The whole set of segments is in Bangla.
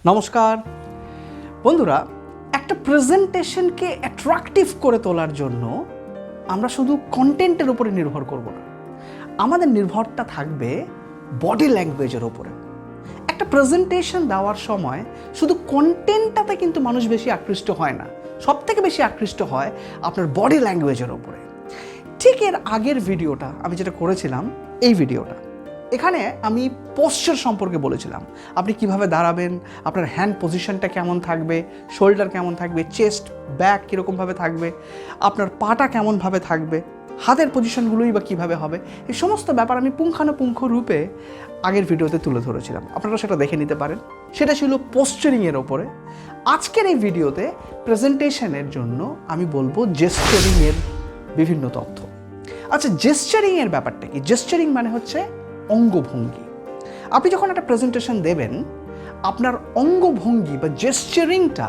নমস্কার বন্ধুরা, একটা প্রেজেন্টেশনকে অ্যাট্রাকটিভ করে তোলার জন্য আমরা শুধু কন্টেন্টের উপরে নির্ভর করব না, আমাদের নির্ভরটা থাকবে বডি ল্যাঙ্গুয়েজের উপরে। একটা প্রেজেন্টেশন দেওয়ার সময় শুধু কন্টেন্টটাতে কিন্তু মানুষ বেশি আকৃষ্ট হয় না, সব থেকে বেশি আকৃষ্ট হয় আপনার বডি ল্যাঙ্গুয়েজের উপরে। ঠিক এর আগের ভিডিওটা আমি যেটা করেছিলাম, এই ভিডিওটা, এখানে আমি পোশ্চার সম্পর্কে বলেছিলাম। আপনি কিভাবে দাঁড়াবেন, আপনার হ্যান্ড পজিশনটা কেমন থাকবে, শোল্ডার কেমন থাকবে, চেস্ট ব্যাক কীরকমভাবে থাকবে, আপনার পাটা কেমনভাবে থাকবে, হাতের পজিশনগুলোই বা কীভাবে হবে, এই সমস্ত ব্যাপার আমি পুঙ্খানুপুঙ্খ রূপে আগের ভিডিওতে তুলে ধরেছিলাম। আপনারা সেটা দেখে নিতে পারেন। সেটা ছিল পোশ্চারিংয়ের ওপরে। আজকের এই ভিডিওতে প্রেজেন্টেশনের জন্য আমি বলবো জেস্চারিংয়ের বিভিন্ন তথ্য। আচ্ছা, জেস্চারিংয়ের ব্যাপারটা কি? জেস্চারিং মানে হচ্ছে অঙ্গভঙ্গি। আপনি যখন একটা প্রেজেন্টেশন দেবেন, আপনার অঙ্গভঙ্গি বা জেস্চারিংটা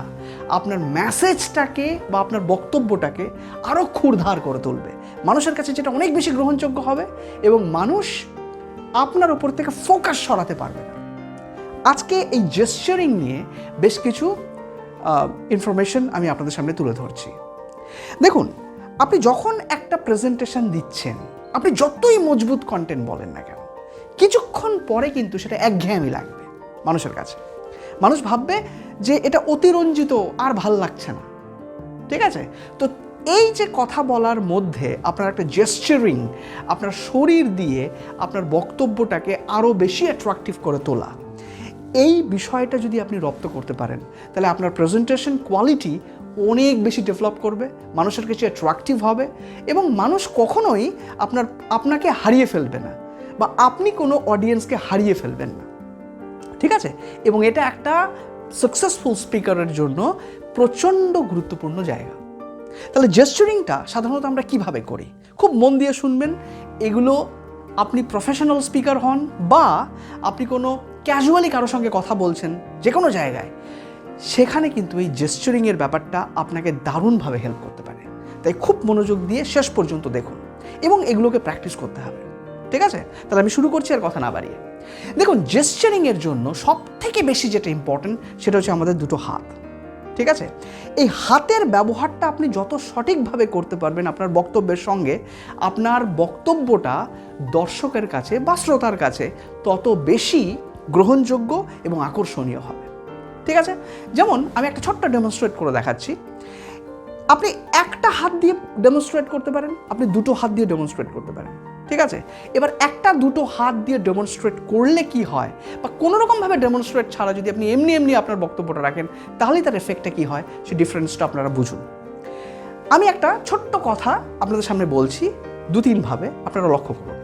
আপনার মেসেজটাকে বা আপনার বক্তব্যটাকে আরও ক্ষুরধার করে তুলবে, মানুষের কাছে যেটা অনেক বেশি গ্রহণযোগ্য হবে এবং মানুষ আপনার ওপর থেকে ফোকাস সরাতে পারবে না। আজকে এই জেস্চারিং নিয়ে বেশ কিছু ইনফরমেশন আমি আপনাদের সামনে তুলে ধরছি। দেখুন, আপনি যখন একটা প্রেজেন্টেশন দিচ্ছেন, আপনি যতই মজবুত কন্টেন্ট বলেন না কেন, কিছুক্ষণ পরে কিন্তু সেটা একঘেয়েমি লাগবে মানুষের কাছে। মানুষ ভাববে যে এটা অতিরঞ্জিত, আর ভাল লাগছে না। ঠিক আছে? তো এই যে কথা বলার মধ্যে আপনার একটা জেস্চারিং, আপনার শরীর দিয়ে আপনার বক্তব্যটাকে আরও বেশি অ্যাট্রাকটিভ করে তোলা, এই বিষয়টা যদি আপনি রপ্ত করতে পারেন, তাহলে আপনার প্রেজেন্টেশন কোয়ালিটি অনেক বেশি ডেভেলপ করবে, মানুষের কাছে অ্যাট্রাকটিভ হবে এবং মানুষ কখনোই আপনাকে হারিয়ে ফেলবে না বা আপনি কোনো অডিয়েন্সকে হারিয়ে ফেলবেন না। ঠিক আছে? এবং এটা একটা সাকসেসফুল স্পিকারের জন্য প্রচণ্ড গুরুত্বপূর্ণ জায়গা। তাহলে জেস্চারিংটা সাধারণত আমরা কিভাবে করি, খুব মন দিয়ে শুনবেন। এগুলো আপনি প্রফেশনাল স্পিকার হন বা আপনি কোনো ক্যাজুয়ালি কারোর সঙ্গে কথা বলছেন যে কোনো জায়গায়, সেখানে কিন্তু এই জেস্চারিংয়ের ব্যাপারটা আপনাকে দারুণভাবে হেল্প করতে পারে। তাই খুব মনোযোগ দিয়ে শেষ পর্যন্ত দেখুন এবং এগুলোকে প্র্যাকটিস করতে হবে। ঠিক আছে? তাহলে আমি শুরু করছি আর কথা না বাড়িয়ে। দেখুন, জেস্চারিংয়ের জন্য সব থেকে বেশি যেটা ইম্পর্টেন্ট সেটা হচ্ছে আমাদের দুটো হাত। ঠিক আছে? এই হাতের ব্যবহারটা আপনি যত সঠিকভাবে করতে পারবেন আপনার বক্তব্যের সঙ্গে, আপনার বক্তব্যটা দর্শকের কাছে বা শ্রোতার কাছে তত বেশি গ্রহণযোগ্য এবং আকর্ষণীয় হবে। ঠিক আছে? যেমন আমি একটা ছোট্ট ডেমনস্ট্রেট করে দেখাচ্ছি। আপনি একটা হাত দিয়ে ডেমনস্ট্রেট করতে পারেন, আপনি দুটো হাত দিয়ে ডেমনস্ট্রেট করতে পারেন। ঠিক আছে? এবার একটা দুটো হাত দিয়ে ডেমনস্ট্রেট করলে কি হয়, বা কোনোরকমভাবে ডেমনস্ট্রেট ছাড়া যদি আপনি এমনি আপনার বক্তব্যটা রাখেন, তাহলেই তার এফেক্টটা কী হয় সে ডিফারেন্সটা আপনারা বুঝুন। আমি একটা ছোট্ট কথা আপনাদের সামনে বলছি, 2-3 ভাবে আপনারা লক্ষ্য করুন।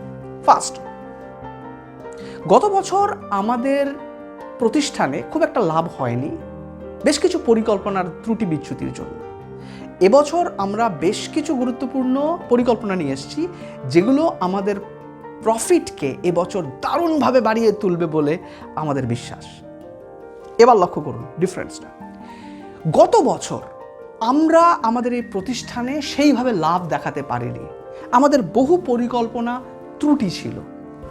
ফার্স্ট, গত বছর আমাদের প্রতিষ্ঠানে খুব একটা লাভ হয়নি বেশ কিছু পরিকল্পনার ত্রুটি বিচ্যুতির জন্য। এবছর আমরা বেশ কিছু গুরুত্বপূর্ণ পরিকল্পনা নিয়ে এসেছি, যেগুলো আমাদের প্রফিটকে এবছর দারুণভাবে বাড়িয়ে তুলবে বলে আমাদের বিশ্বাস। এবার লক্ষ্য করুন ডিফারেন্সটা। গত বছর আমরা আমাদের এই প্রতিষ্ঠানে সেইভাবে লাভ দেখাতে পারিনি। আমাদের বহু পরিকল্পনা ত্রুটি ছিল,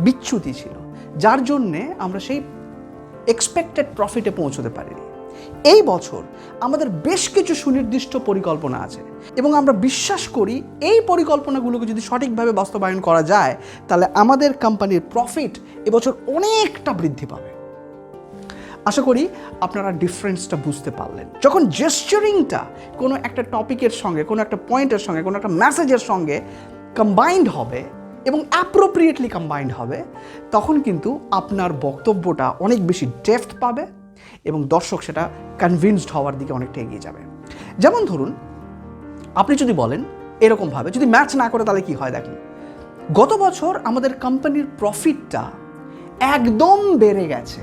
বিচ্যুতি ছিল, যার জন্যে আমরা সেই এক্সপেক্টেড প্রফিটে পৌঁছতে পারিনি। এই বছর আমাদের বেশ কিছু সুনির্দিষ্ট পরিকল্পনা আছে এবং আমরা বিশ্বাস করি এই পরিকল্পনাগুলোকে যদি সঠিকভাবে বাস্তবায়ন করা যায়, তাহলে আমাদের কোম্পানির প্রফিট এবছর অনেকটা বৃদ্ধি পাবে। আশা করি আপনারা ডিফারেন্সটা বুঝতে পারলেন। যখন জেস্চারিংটা কোনো একটা টপিকের সঙ্গে, কোনো একটা পয়েন্টের সঙ্গে, কোনো একটা মেসেজের সঙ্গে কম্বাইন্ড হবে এবং অ্যাপ্রোপ্রিয়েটলি কম্বাইন্ড হবে, তখন কিন্তু আপনার বক্তব্যটা অনেক বেশি ডেপথ পাবে এবং দর্শক সেটা কনভিন্সড হওয়ার দিকে অনেকটা এগিয়ে যাবে। যেমন ধরুন, আপনি যদি বলেন এরকমভাবে, যদি ম্যাচ না করে তাহলে কি হয় দেখুন, গত বছর আমাদের কোম্পানির প্রফিটটা একদম বেড়ে গেছে।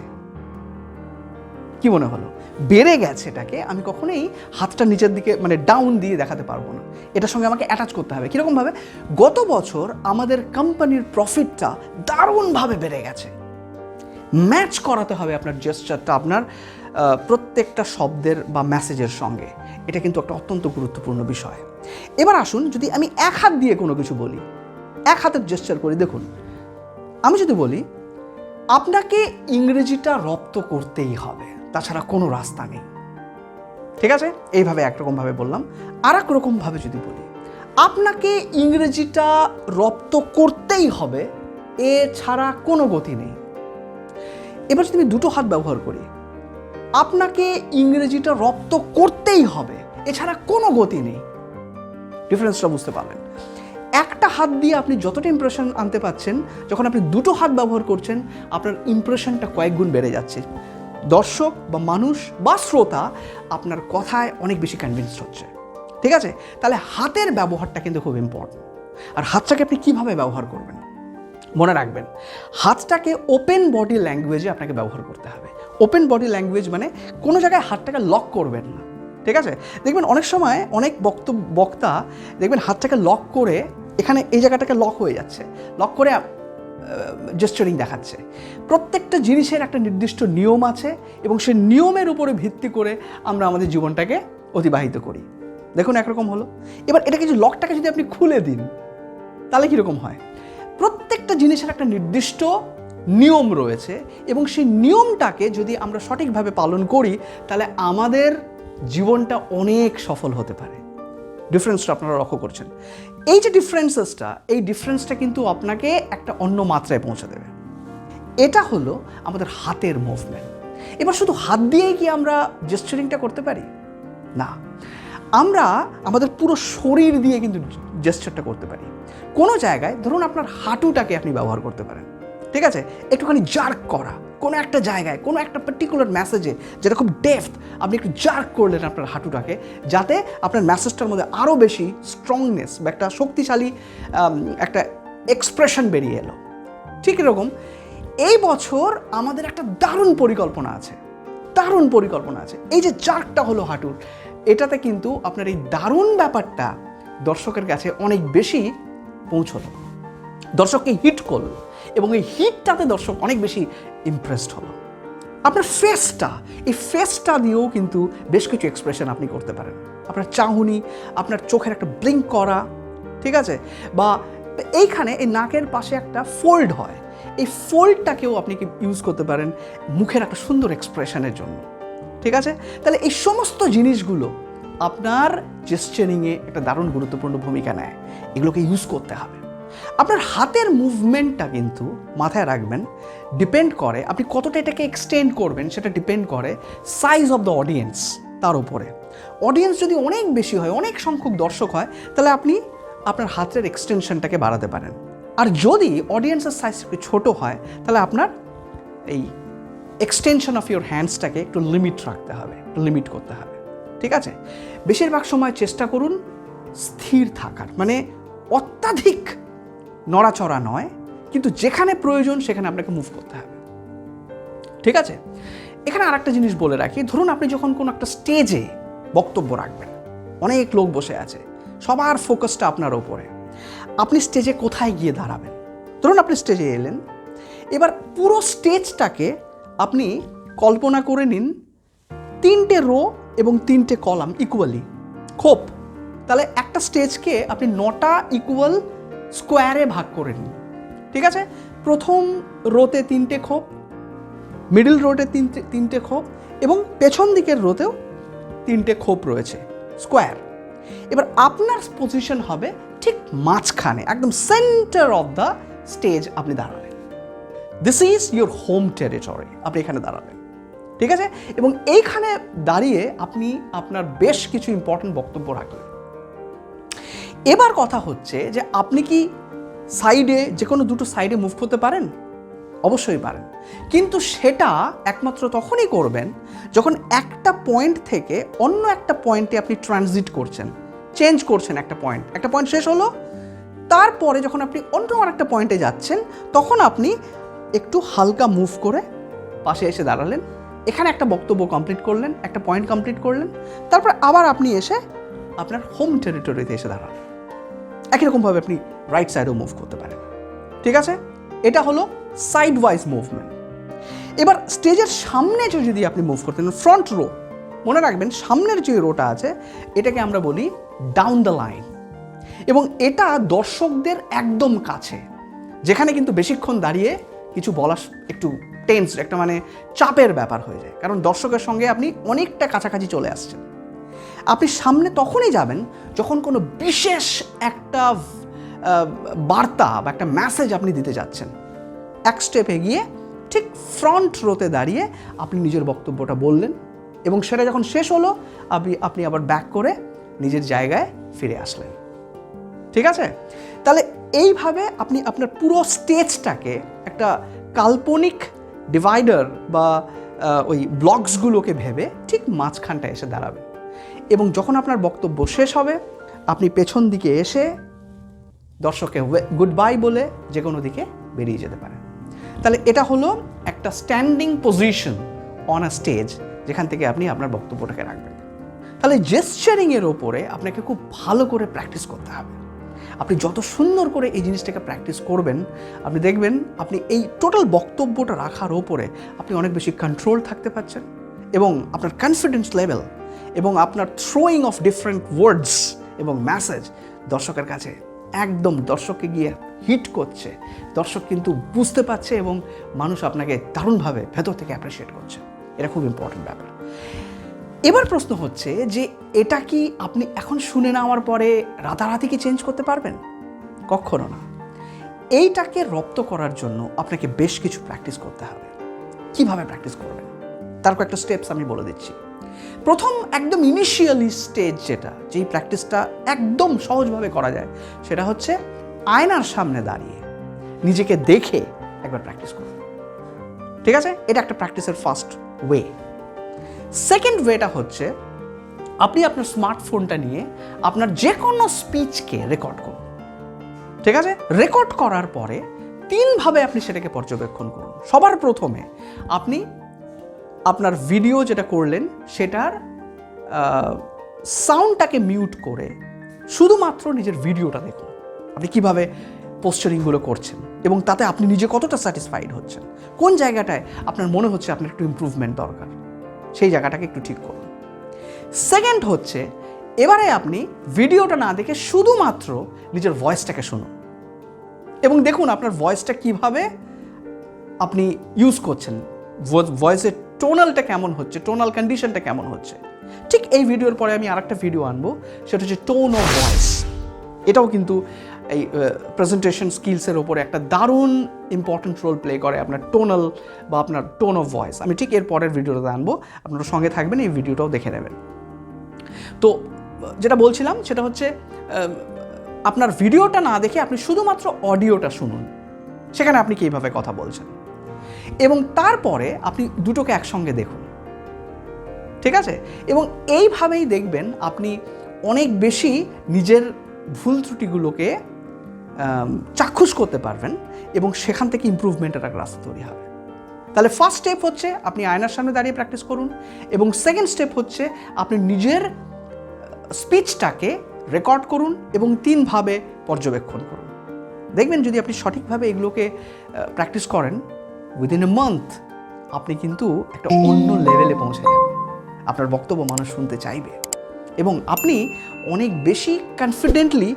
কি মনে হলো? বেড়ে গেছে, এটাকে আমি কখনোই হাতটা নিচের দিকে মানে ডাউন দিয়ে দেখাতে পারবো না, এটার সঙ্গে আমাকে অ্যাটাচ করতে হবে। কীরকমভাবে? গত বছর আমাদের কোম্পানির প্রফিটটা দারুণভাবে বেড়ে গেছে। ম্যাচ করাতে হবে আপনার জেস্চারটা আপনার প্রত্যেকটা শব্দের বা মেসেজের সঙ্গে। এটা কিন্তু একটা অত্যন্ত গুরুত্বপূর্ণ বিষয়। এবার আসুন, যদি আমি এক হাত দিয়ে কোনো কিছু বলি, এক হাতের জেস্চার করি, দেখুন, আমি যদি বলি আপনাকে ইংরেজিটা রপ্ত করতেই হবে, তাছাড়া কোনো রাস্তা নেই। ঠিক আছে, এইভাবে একরকমভাবে বললাম। আর এক রকমভাবে যদি বলি, আপনাকে ইংরেজিটা রপ্ত করতেই হবে, এছাড়া কোনো গতি নেই। এবার যদি আমি দুটো হাত ব্যবহার করি, আপনাকে ইংরেজিটা রপ্ত করতেই হবে, এছাড়া কোনো গতি নেই। ডিফারেন্সটা বুঝতে পারলেন? একটা হাত দিয়ে আপনি যতটা ইমপ্রেশন আনতে পারছেন, যখন আপনি দুটো হাত ব্যবহার করছেন, আপনার ইমপ্রেশনটা কয়েক গুণ বেড়ে যাচ্ছে। দর্শক বা মানুষ বা শ্রোতা আপনার কথায় অনেক বেশি কনভিন্সড হচ্ছে। ঠিক আছে, তাহলে হাতের ব্যবহারটা কিন্তু খুব ইম্পর্টেন্ট। আর হাতটাকে আপনি কীভাবে ব্যবহার করবেন মনে রাখবেন, হাতটাকে ওপেন বডি ল্যাঙ্গুয়েজে আপনাকে ব্যবহার করতে হবে। ওপেন বডি ল্যাঙ্গুয়েজ মানে কোনো জায়গায় হাতটাকে লক করবেন না। ঠিক আছে, দেখবেন অনেক সময় অনেক বক্তা দেখবেন হাতটাকে লক করে এখানে এই জায়গাটাকে লক হয়ে যাচ্ছে, লক করে জেস্চারিং দেখাচ্ছে। প্রত্যেকটা জিনিসের একটা নির্দিষ্ট নিয়ম আছে এবং সেই নিয়মের উপরে ভিত্তি করে আমরা আমাদের জীবনটাকে অতিবাহিত করি। দেখুন একরকম হলো। এবার এটাকে যে লকটাকে যদি আপনি খুলে দিন তাহলে কীরকম হয়? প্রত্যেকটা জিনিসের একটা নির্দিষ্ট নিয়ম রয়েছে এবং সেই নিয়মটাকে যদি আমরা সঠিকভাবে পালন করি তাহলে আমাদের জীবনটা অনেক সফল হতে পারে। ডিফারেন্সটা আপনারা লক্ষ্য করছেন। এই যে এই ডিফারেন্সটা কিন্তু আপনাকে একটা অন্য মাত্রায় পৌঁছে দেবে। এটা হলো আমাদের হাতের মুভমেন্ট। এবার শুধু হাত দিয়েই কি আমরা জেস্চারিংটা করতে পারি? না, আমরা আমাদের পুরো শরীর দিয়ে কিন্তু জেস্চারটা করতে পারি। কোনো জায়গায় ধরুন আপনার হাঁটুটাকে আপনি ব্যবহার করতে পারেন। ঠিক আছে, একটুখানি জার্ক করা, কোনো একটা জায়গায় কোনো একটা পার্টিকুলার মেসেজে যেটা খুব ডেপথ, আপনি একটু জার্ক করলেন আপনার হাঁটুটাকে, যাতে আপনার মেসেজটার মধ্যে আরও বেশি স্ট্রংনেস বা একটা শক্তিশালী একটা এক্সপ্রেশন বেরিয়ে এলো। ঠিক এরকম এই বছর আমাদের একটা দারুণ পরিকল্পনা আছে। এই যে জার্কটা হলো হাঁটুর, এটাতে কিন্তু আপনার এই দারুণ ব্যাপারটা দর্শকের কাছে অনেক বেশি পৌঁছলো, দর্শককে হিট করলো এবং এই হিটটাতে দর্শক অনেক বেশি ইমপ্রেসড হলো। আপনার ফেসটা দিয়েও কিন্তু বেশ কিছু এক্সপ্রেশন আপনি করতে পারেন। আপনার চাহনি, আপনার চোখের একটা ব্লিঙ্ক করা, ঠিক আছে, বা এইখানে এই নাকের পাশে একটা ফোল্ড হয়, এই ফোল্ডটাকেও আপনি কি ইউজ করতে পারেন মুখের একটা সুন্দর এক্সপ্রেশনের জন্য। ঠিক আছে, তাহলে এই সমস্ত জিনিসগুলো আপনার জেস্চারিংয়ে একটা দারুণ গুরুত্বপূর্ণ ভূমিকা নেয়। এগুলোকে ইউজ করতে হবে। আপনার হাতের মুভমেন্টটা কিন্তু মাথায় রাখবেন ডিপেন্ড করে আপনি কতটা এটাকে এক্সটেন্ড করবেন, সেটা ডিপেন্ড করে সাইজ অফ দ্য অডিয়েন্স তার উপরে। অডিয়েন্স যদি অনেক বেশি হয়, অনেক সংখ্যক দর্শক হয়, তাহলে আপনি আপনার হাতের এক্সটেনশনটাকে বাড়াতে পারেন। আর যদি অডিয়েন্সের সাইজ একটু ছোটো হয় তাহলে আপনার এই এক্সটেনশন অফ ইউর হ্যান্ডসটাকে একটু লিমিট রাখতে হবে, একটু লিমিট করতে হবে। ঠিক আছে, বেশিরভাগ সময় চেষ্টা করুন স্থির থাকার, মানে অত্যাধিক নড়াচড়া নয়, কিন্তু যেখানে প্রয়োজন সেখানে আপনাকে মুভ করতে হবে। ঠিক আছে, এখানে আর একটা জিনিস বলে রাখি, ধরুন আপনি যখন কোনো একটা স্টেজে বক্তব্য রাখবেন, অনেক লোক বসে আছে, সবার ফোকাসটা আপনার ওপরে, আপনি স্টেজে কোথায় গিয়ে দাঁড়াবেন? ধরুন আপনি স্টেজে এলেন, এবার পুরো স্টেজটাকে আপনি কল্পনা করে নিন 3টে রো এবং 3টে কলাম ইকুয়ালি খোপ। তাহলে একটা স্টেজকে আপনি 9টা ইকুয়াল স্কোয়ারে ভাগ করে নিন। ঠিক আছে, প্রথম রোতে 3টে খোপ, মিডল রোতে 3টে খোপ এবং পেছন দিকের রোতেও 3টে খোপ রয়েছে স্কোয়ার। এবার আপনার পজিশন হবে ঠিক মাঝখানে, একদম সেন্টার অফ দ্য স্টেজ আপনি দাঁড়ালেন। This is your home territory, আপনি এখানে দাঁড়ালেন। ঠিক আছে, এবং এইখানে দাঁড়িয়ে আপনি আপনার বেশ কিছু ইম্পর্টেন্ট বক্তব্য রাখলেন। এবার কথা হচ্ছে যে আপনি কি সাইডে, যে কোনো দুটো সাইডে মুভ করতে পারেন? অবশ্যই পারেন, কিন্তু সেটা একমাত্র তখনই করবেন যখন একটা পয়েন্ট থেকে অন্য একটা পয়েন্টে আপনি ট্রানজিট করছেন, চেঞ্জ করছেন। একটা পয়েন্ট শেষ হলো, তারপরে যখন আপনি অন্য আরেকটা পয়েন্টে যাচ্ছেন তখন আপনি একটু হালকা মুভ করে পাশে এসে দাঁড়ালেন, এখানে একটা বক্তব্য কমপ্লিট করলেন, একটা পয়েন্ট কমপ্লিট করলেন, তারপর আবার আপনি এসে আপনার হোম টেরিটরিতে এসে দাঁড়ালেন। একই রকমভাবে আপনি রাইট সাইডেও মুভ করতে পারেন। ঠিক আছে, এটা হলো সাইড ওয়াইজ মুভমেন্ট। এবার স্টেজের সামনে যদি আপনি মুভ করতেন, ফ্রন্ট রো, মনে রাখবেন সামনের যে রোটা আছে এটাকে আমরা বলি ডাউন দ্য লাইন, এবং এটা দর্শকদের একদম কাছে, যেখানে কিন্তু বেশিক্ষণ দাঁড়িয়ে কিছু বলা একটু টেন্স, একটা মানে চাপের ব্যাপার হয়ে যায়, কারণ দর্শকের সঙ্গে আপনি অনেকটা কাছাকাছি চলে আসছেন। আপনি সামনে তখনই যাবেন যখন কোনো বিশেষ একটা বার্তা বা একটা মেসেজ আপনি দিতে যাচ্ছেন। এক স্টেপ এগিয়ে ঠিক ফ্রন্ট রোতে দাঁড়িয়ে আপনি নিজের বক্তব্যটা বললেন, এবং সেটা যখন শেষ হলো আপনি আবার ব্যাক করে নিজের জায়গায় ফিরে আসলেন। ঠিক আছে? তাহলে এইভাবে আপনি আপনার পুরো স্টেজটাকে একটা কাল্পনিক ডিভাইডার বা ওই ব্লকসগুলোকে ভেবে ঠিক মাঝখানটায় এসে দাঁড়াবেন, এবং যখন আপনার বক্তব্য শেষ হবে আপনি পেছন দিকে এসে দর্শককে গুড বাই বলে যে কোনো দিকে বেরিয়ে যেতে পারেন। তাহলে এটা হলো একটা standing position on a stage, যেখান থেকে আপনি আপনার বক্তব্যটাকে রাখবেন। তাহলে জেস্চারিংয়ের ওপরে আপনাকে খুব ভালো করে প্র্যাকটিস করতে হবে। আপনি যত সুন্দর করে এই জিনিসটাকে প্র্যাকটিস করবেন, আপনি দেখবেন আপনি এই টোটাল বক্তব্যটা রাখার ওপরে আপনি অনেক বেশি কন্ট্রোল থাকতে পারছেন, এবং আপনার কনফিডেন্স লেভেল এবং আপনার থ্রোয়িং অফ ডিফারেন্ট ওয়ার্ডস এবং মেসেজ দর্শকের কাছে একদম দর্শককে গিয়ে হিট করছে। দর্শক কিন্তু বুঝতে পারছে এবং মানুষ আপনাকে দারুণভাবে ভেতর থেকে অ্যাপ্রিসিয়েট করছে। এটা খুব ইম্পর্টেন্ট ব্যাপার। এবার প্রশ্ন হচ্ছে যে এটা কি আপনি এখন শুনে নেওয়ার পরে রাতারাতি কি চেঞ্জ করতে পারবেন? কখনো না। এইটাকে রপ্ত করার জন্য আপনাকে বেশ কিছু প্র্যাকটিস করতে হবে। কিভাবে প্র্যাকটিস করবেন তার কয়েকটা স্টেপস আমি বলে দিচ্ছি। প্রথম একদম ইনিশিয়ালি স্টেজ যেই প্র্যাকটিসটা একদম সহজভাবে করা যায়, সেটা হচ্ছে আয়নার সামনে দাঁড়িয়ে নিজেকে দেখে একবার প্র্যাকটিস করুন। ঠিক আছে? এটা একটা প্র্যাকটিসের ফার্স্ট ওয়ে। সেকেন্ড ওয়েটা হচ্ছে আপনি আপনার স্মার্টফোনটা নিয়ে আপনার যে কোনো স্পিচকে রেকর্ড করুন। ঠিক আছে? রেকর্ড করার পরে তিনভাবে আপনি সেটাকে পর্যবেক্ষণ করুন। সবার প্রথমে আপনি আপনার ভিডিও যেটা করলেন সেটার সাউন্ডটাকে মিউট করে শুধুমাত্র নিজের ভিডিওটা দেখুন। আপনি কিভাবে পোস্টারিংগুলো করছেন এবং তাতে আপনি নিজে কতটা স্যাটিসফাইড হচ্ছেন, কোন জায়গাটায় আপনার মনে হচ্ছে আপনার একটু ইমপ্রুভমেন্ট দরকার, সেই জায়গাটাকে একটু ঠিক করুন। সেকেন্ড হচ্ছে এবারে আপনি ভিডিওটা না দেখে শুধুমাত্র নিজের ভয়েসটাকে শুনুন এবং দেখুন আপনার ভয়েসটা কিভাবে আপনি ইউজ করছেন, ভয়েসের টোনালটা কেমন হচ্ছে, টোনাল কন্ডিশনটা কেমন হচ্ছে। ঠিক এই ভিডিওর পরে আমি আরেকটা ভিডিও আনবো, সেটা হচ্ছে টোন অফ ভয়েস। এটাও কিন্তু এই প্রেজেন্টেশন স্কিলসের ওপরে একটা দারুণ ইম্পর্টেন্ট রোল প্লে করে, আপনার টোনাল বা আপনার টোন অফ ভয়েস। আমি ঠিক এর পরের ভিডিওটাতে আনবো, আপনারা সঙ্গে থাকবেন, এই ভিডিওটাও দেখে নেবেন। তো যেটা বলছিলাম সেটা হচ্ছে আপনার ভিডিওটা না দেখে আপনি শুধুমাত্র অডিওটা শুনুন, সেখানে আপনি কীভাবে কথা বলছেন, এবং তারপরে আপনি দুটোকে একসঙ্গে দেখুন। ঠিক আছে? এবং এইভাবেই দেখবেন আপনি অনেক বেশি নিজের ভুল ত্রুটিগুলোকে চাক্ষুষ করতে পারবেন এবং সেখান থেকে ইমপ্রুভমেন্টের একটা রাস্তা তৈরি হবে। তাহলে ফার্স্ট স্টেপ হচ্ছে আপনি আয়নার সামনে দাঁড়িয়ে প্র্যাকটিস করুন, এবং সেকেন্ড স্টেপ হচ্ছে আপনি নিজের স্পিচটাকে রেকর্ড করুন এবং তিনভাবে পর্যবেক্ষণ করুন। দেখবেন যদি আপনি সঠিকভাবে এগুলোকে প্র্যাকটিস করেন, উইদিন এ মান্থ আপনি কিন্তু একটা অন্য লেভেলে পৌঁছে যাবেন। আপনার বক্তব্য মানুষ শুনতে চাইবে এবং আপনি অনেক বেশি কনফিডেন্টলি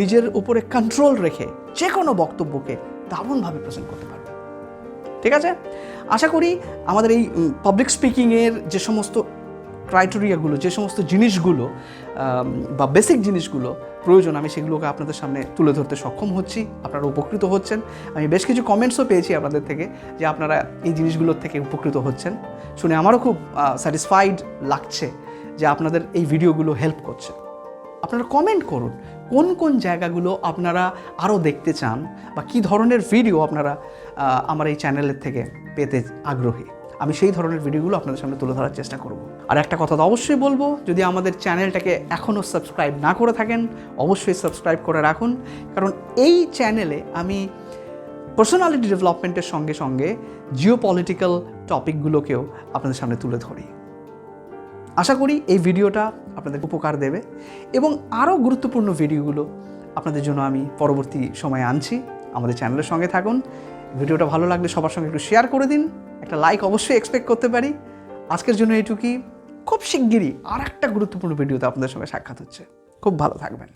নিজের উপরে কন্ট্রোল রেখে যে কোনো বক্তব্যকে দারুণভাবে প্রেজেন্ট করতে পারবেন। ঠিক আছে? আশা করি আমাদের এই পাবলিক স্পিকিংয়ের যে সমস্ত ক্রাইটেরিয়াগুলো, যে সমস্ত জিনিসগুলো বা বেসিক জিনিসগুলো প্রয়োজন, আমি সেগুলোকে আপনাদের সামনে তুলে ধরতে সক্ষম হচ্ছি। আপনারা উপকৃত হচ্ছেন। আমি বেশ কিছু কমেন্টসও পেয়েছি আপনাদের থেকে যে আপনারা এই জিনিসগুলোর থেকে উপকৃত হচ্ছেন। শুনে আমারও খুব স্যাটিসফাইড লাগছে যে আপনাদের এই ভিডিওগুলো হেল্প করছে। আপনারা কমেন্ট করুন কোন কোন জায়গাগুলো আপনারা আরও দেখতে চান বা কী ধরনের ভিডিও আপনারা আমার এই চ্যানেলের থেকে পেতে আগ্রহী। আমি সেই ধরনের ভিডিওগুলো আপনাদের সামনে তুলে ধরার চেষ্টা করব। আর একটা কথা তো অবশ্যই বলবো, যদি আমাদের চ্যানেলটাকে এখনও সাবস্ক্রাইব না করে থাকেন অবশ্যই সাবস্ক্রাইব করে রাখুন, কারণ এই চ্যানেলে আমি পার্সোনালিটি ডেভেলপমেন্টের সঙ্গে সঙ্গে জিওপলিটিক্যাল টপিকগুলোকেও আপনাদের সামনে তুলে ধরি। আশা করি এই ভিডিওটা আপনাদের উপকার দেবে এবং আরও গুরুত্বপূর্ণ ভিডিওগুলো আপনাদের জন্য আমি পরবর্তী সময়ে আনছি। আমাদের চ্যানেলের সঙ্গে থাকুন। ভিডিওটা ভালো লাগলে সবার সঙ্গে একটু শেয়ার করে দিন, একটা লাইক অবশ্যই এক্সপেক্ট করতে পারি। আজকের জন্য এইটুকুই। খুব শিগগিরই আর একটা গুরুত্বপূর্ণ ভিডিওতে আপনাদের সঙ্গে সাক্ষাৎ হচ্ছে। খুব ভালো থাকবেন।